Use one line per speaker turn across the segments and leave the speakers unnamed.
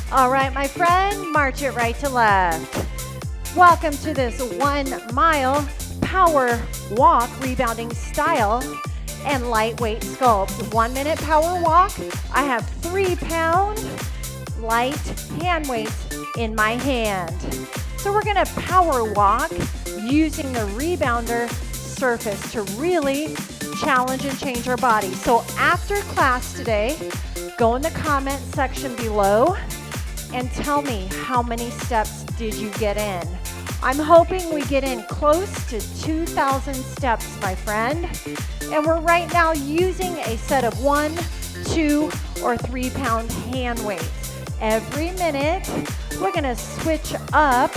All right, my friend, march it right to left. Welcome to this 1 mile power walk rebounding style and lightweight sculpt. 1 minute power walk. I have 3-pound light hand weights in my hand. So we're gonna power walk using the rebounder surface to really challenge and change our body. So after class today, go in the comment section below and tell me how many steps did you get in. I'm hoping we get in close to 2,000 steps, my friend. And we're right now using a set of 1, 2, or 3-pound hand weights. Every minute, we're gonna switch up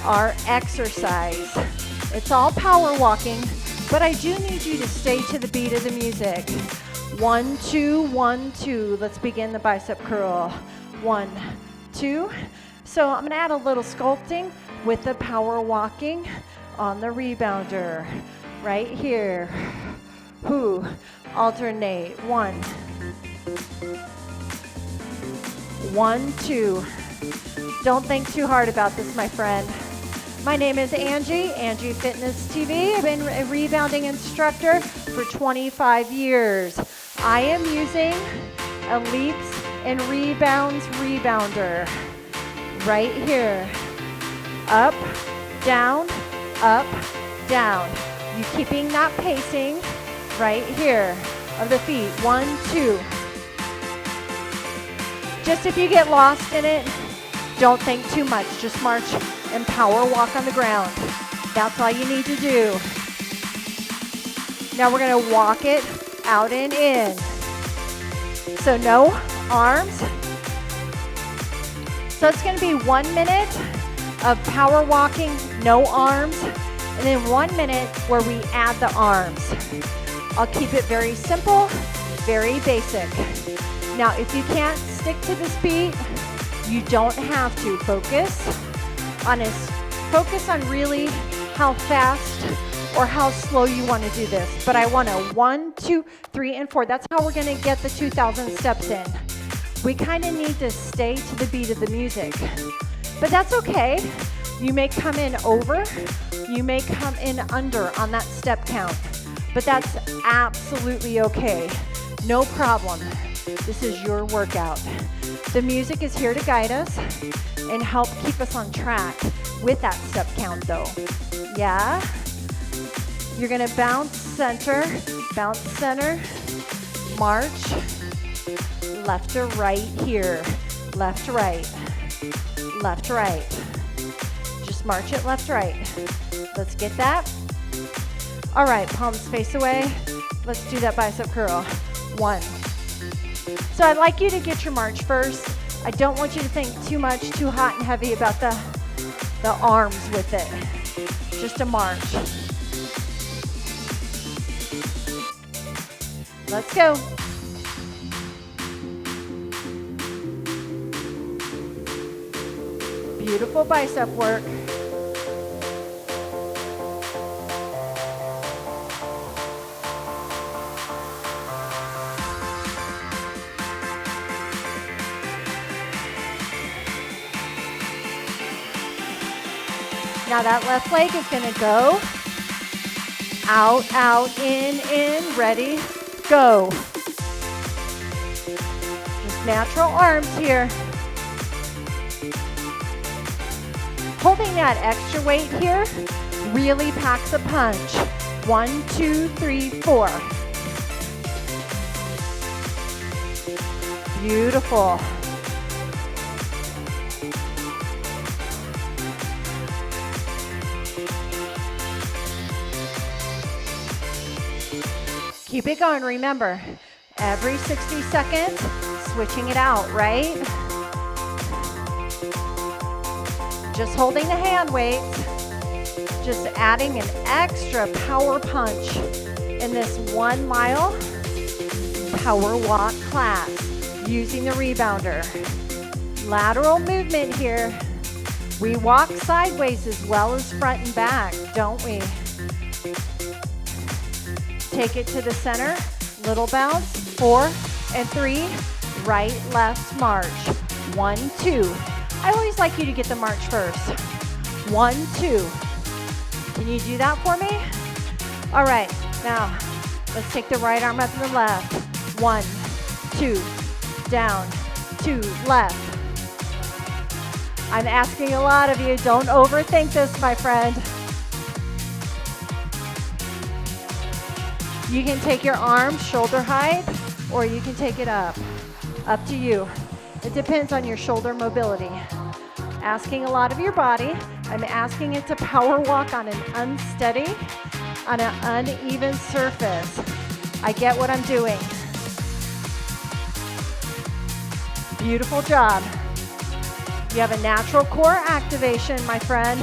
our exercise. It's all power walking, but I do need you to stay to the beat of the music. 1, 2, 1, 2. Let's begin the bicep curl. 1, 2. So I'm gonna add a little sculpting with the power walking on the rebounder. Right here. Whoo. Alternate. 1, 1, 2. Don't think too hard about this, my friend. My name is Angie, AngieFitnessTV. I've been a rebounding instructor for 25 years. I am using a Leaps and Rebounds rebounder. Right here. Up, down, down. You keeping that pacing right here of the feet. 1, 2. Just if you get lost in it, don't think too much. Just march and power walk on the ground. That's all you need to do. Now we're gonna walk it out and in. So no arms. So it's gonna be 1 minute of power walking, no arms, and then 1 minute where we add the arms. I'll keep it very simple, very basic. Now, if you can't stick to this beat, you don't have to. Focus on really how fast or how slow you want to do this. But I want a 1, 2, 3, and 4. That's how we're going to get the 2,000 steps in. We kind of need to stay to the beat of the music. But that's okay. You may come in over, you may come in under on that step count. But that's absolutely okay. No problem. This is your workout. The music is here to guide us and help keep us on track with that step count though. Yeah? You're gonna bounce center, march, left to right here, left, right. Just march it left, right. Let's get that. All right, palms face away. Let's do that bicep curl. 1. So I'd like you to get your march first. I don't want you to think too much, too hot and heavy about the arms with it. Just a march. Let's go. Beautiful bicep work. Now that left leg is going to go out, in, ready, go. Just natural arms here. Holding that extra weight here really packs a punch. 1, 2, 3, 4. Beautiful. Keep it going. Remember, every 60 seconds, switching it out, right? Just holding the hand weights, just adding an extra power punch in this 1 mile power walk class using the rebounder. Lateral movement here. We walk sideways as well as front and back, don't we? Take it to the center, little bounce, 4 and 3, right, left, march. 1, 2. I always like you to get the march first. 1, 2. Can you do that for me? All right, now let's take the right arm up to the left. 1, 2, down, 2, left. I'm asking a lot of you, don't overthink this, my friend. You can take your arm shoulder height, or you can take it up to you. It depends on your shoulder mobility. Asking a lot of your body. I'm asking it to power walk on an unsteady, on an uneven surface. I get what I'm doing. Beautiful job. You have a natural core activation, my friend.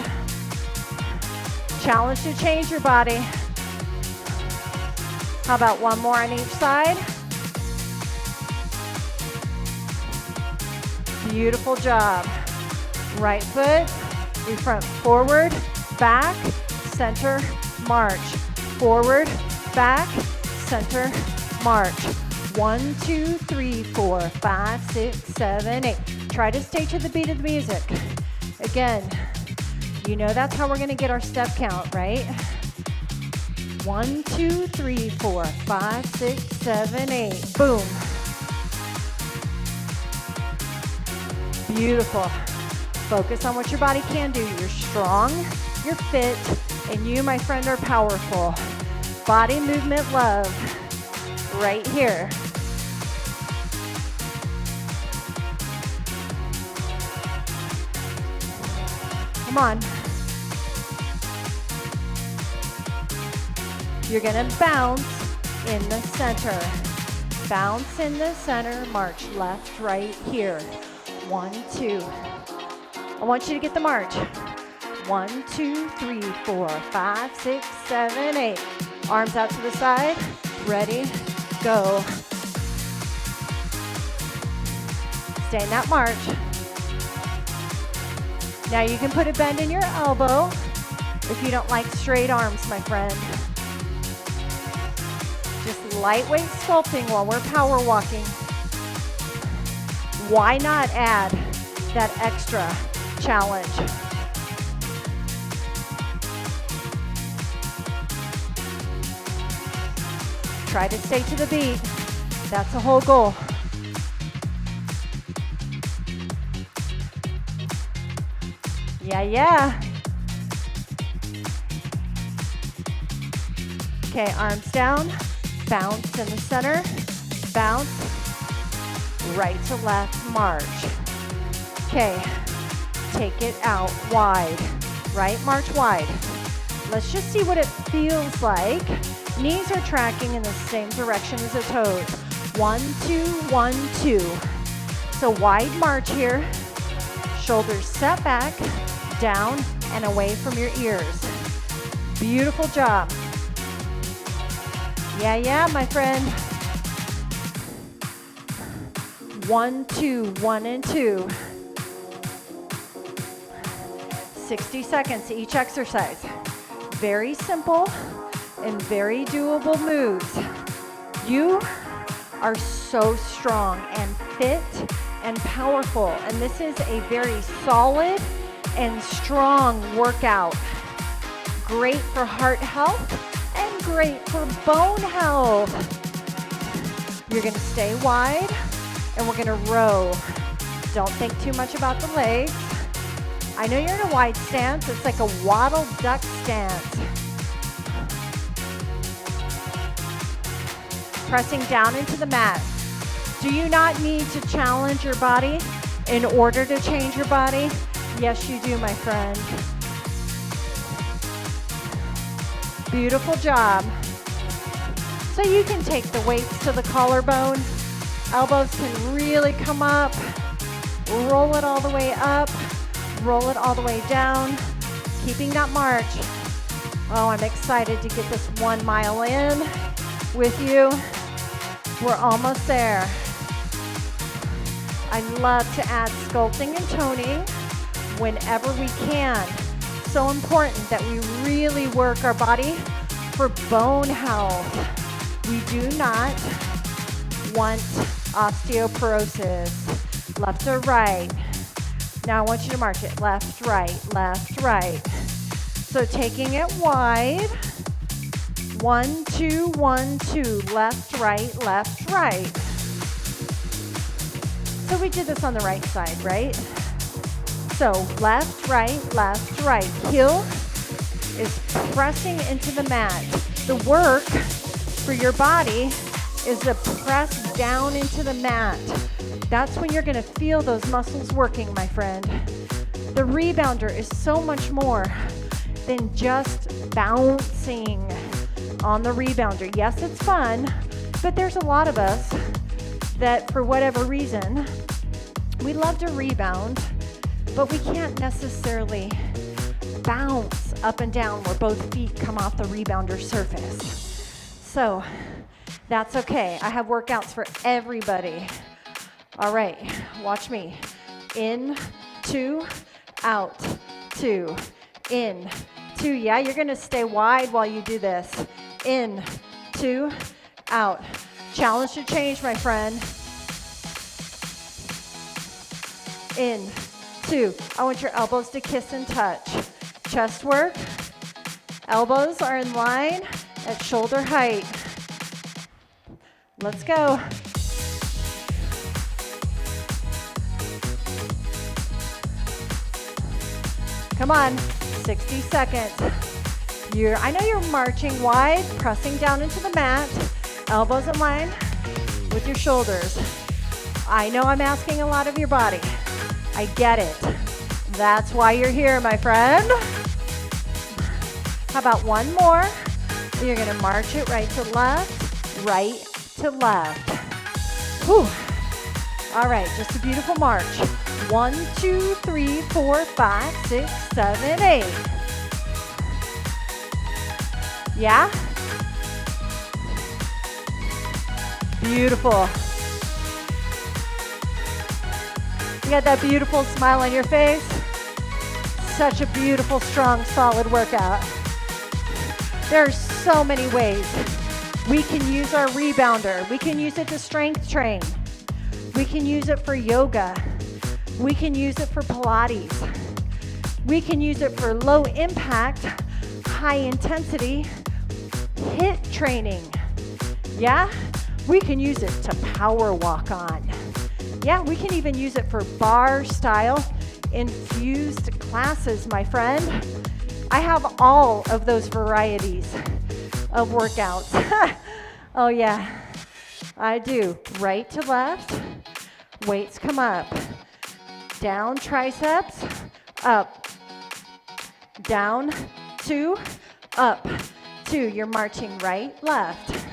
Challenge to change your body. How about one more on each side? Beautiful job. Right foot, we front forward, back, center, march. Forward, back, center, march. 1, 2, 3, 4, 5, 6, 7, 8. Try to stay to the beat of the music. Again, you know that's how we're going to get our step count, right? 1, 2, 3, 4, 5, 6, 7, 8. Boom. Beautiful. Focus on what your body can do. You're strong, you're fit, and you, my friend, are powerful. Body movement love right here. Come on. You're gonna bounce in the center. Bounce in the center, march left, right here. 1, 2. I want you to get the march. 1, 2, 3, 4, 5, 6, 7, 8. Arms out to the side. Ready, go. Stay in that march. Now you can put a bend in your elbow if you don't like straight arms, my friend. Just lightweight sculpting while we're power walking. Why not add that extra challenge? Try to stay to the beat. That's the whole goal. Yeah. Okay, arms down. Bounce in the center. Bounce. Right to left, march. Okay, take it out wide. Right, march wide. Let's just see what it feels like. Knees are tracking in the same direction as the toes. 1, 2, 1, 2. So wide march here. Shoulders set back, down and away from your ears. Beautiful job. Yeah, my friend. 1, 2, 1 and 2. 60 seconds each exercise. Very simple and very doable moves. You are so strong and fit and powerful, and this is a very solid and strong workout. Great for heart health and great for bone health. You're gonna stay wide and we're gonna row. Don't think too much about the legs. I know you're in a wide stance. It's like a waddle duck stance. Pressing down into the mat. Do you not need to challenge your body in order to change your body? Yes, you do, my friend. Beautiful job. So you can take the weights to the collarbone. Elbows can really come up. Roll it all the way up. Roll it all the way down. Keeping that march. Oh, I'm excited to get this 1 mile in with you. We're almost there. I love to add sculpting and toning whenever we can. So important that we really work our body for bone health. We do not want osteoporosis. left to right. Now I want you to march it left, right, left, right. So taking it wide, 1, 2, 1, 2, left, right, left, right. So we did this on the right side, right? So left, right. Heel is pressing into the mat. The work for your body is to press down into the mat. That's when you're gonna feel those muscles working, my friend. The rebounder is so much more than just bouncing on the rebounder. Yes, it's fun, but there's a lot of us that for whatever reason, we love to rebound, but we can't necessarily bounce up and down where both feet come off the rebounder surface. So that's okay. I have workouts for everybody. All right, watch me. In, 2, out, 2, in, 2. Yeah, you're gonna stay wide while you do this. In, 2, out. Challenge to change, my friend. In, 2. I want your elbows to kiss and touch. Chest work. Elbows are in line at shoulder height. Let's go. Come on, 60 seconds. I know you're marching wide, pressing down into the mat, elbows in line with your shoulders. I know I'm asking a lot of your body. I get it. That's why you're here, my friend. How about one more? You're gonna march it right to left, right to left. Whew. All right, just a beautiful march. 1, 2, 3, 4, 5, 6, 7, 8. Yeah? Beautiful. You got that beautiful smile on your face? Such a beautiful, strong, solid workout. There are so many ways we can use our rebounder. We can use it to strength train. We can use it for yoga. We can use it for Pilates. We can use it for low impact, high intensity HIIT training. Yeah? We can use it to power walk on. Yeah, we can even use it for bar style infused classes, my friend. I have all of those varieties of workouts. Oh yeah, I do. Right to left, weights come up. Down, triceps, up. Down, 2, up, 2. You're marching right, left.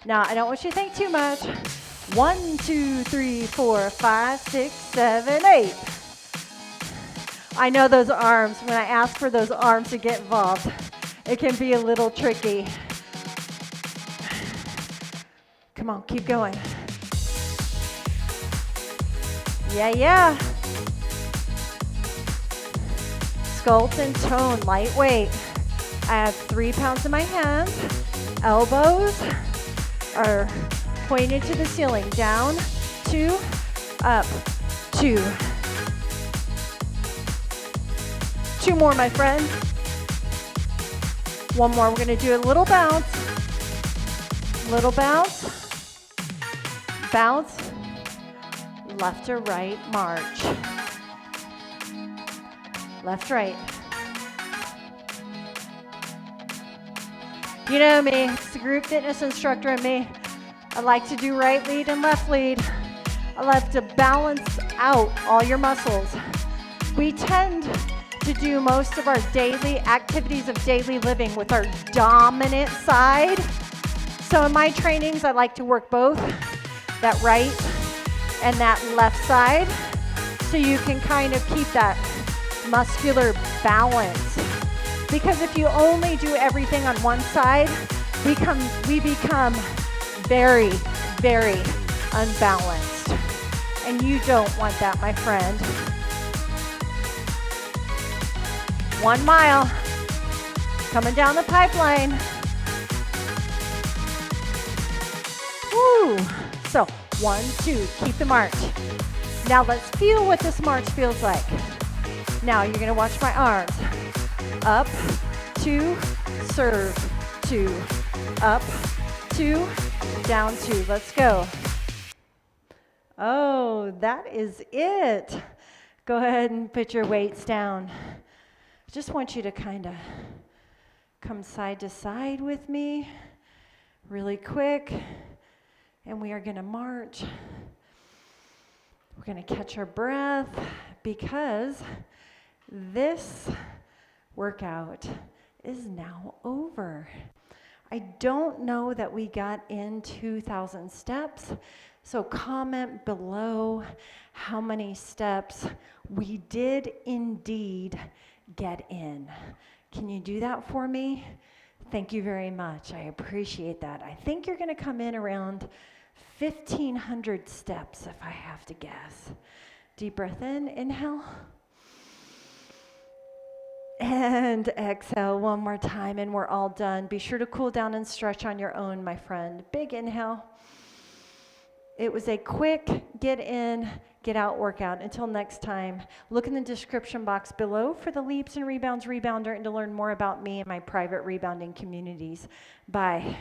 Now, I don't want you to think too much. 1, 2, 3, 4, 5, 6, 7, 8. I know those arms, when I ask for those arms to get involved, it can be a little tricky. Come on, keep going. Yeah. Sculpt and tone, lightweight. I have 3 pounds in my hands. Elbows are pointed to the ceiling. Down, 2, up, 2. 2 more, my friend. 1 more. We're going to do a little bounce. Little bounce. Bounce. Left to right, march. Left, right. You know me, it's the group fitness instructor in me. I like to do right lead and left lead. I like to balance out all your muscles. We tend to do most of our daily activities of daily living with our dominant side. So in my trainings, I like to work both that right and that left side, so you can kind of keep that muscular balance. Because if you only do everything on one side, we become very, very unbalanced. And you don't want that, my friend. 1 mile, coming down the pipeline. Woo! So 1, 2, keep the march. Now let's feel what this march feels like. Now you're gonna watch my arms. Up, 2, serve, 2, up, 2, down 2. Let's go. Oh, that is it. Go ahead and put your weights down. I just want you to kind of come side to side with me really quick. And we are going to march. We're going to catch our breath because this workout is now over. I don't know that we got in 2,000 steps, so comment below how many steps we did indeed get in. Can you do that for me? Thank you very much. I appreciate that. I think you're going to come in around 1,500 steps if I have to guess. Deep breath in, inhale. And exhale one more time, and we're all done. Be sure to cool down and stretch on your own, my friend. Big inhale. It was a quick get in, get out workout. Until next time, look in the description box below for the Leaps and Rebounds Rebounder and to learn more about me and my private rebounding communities. Bye.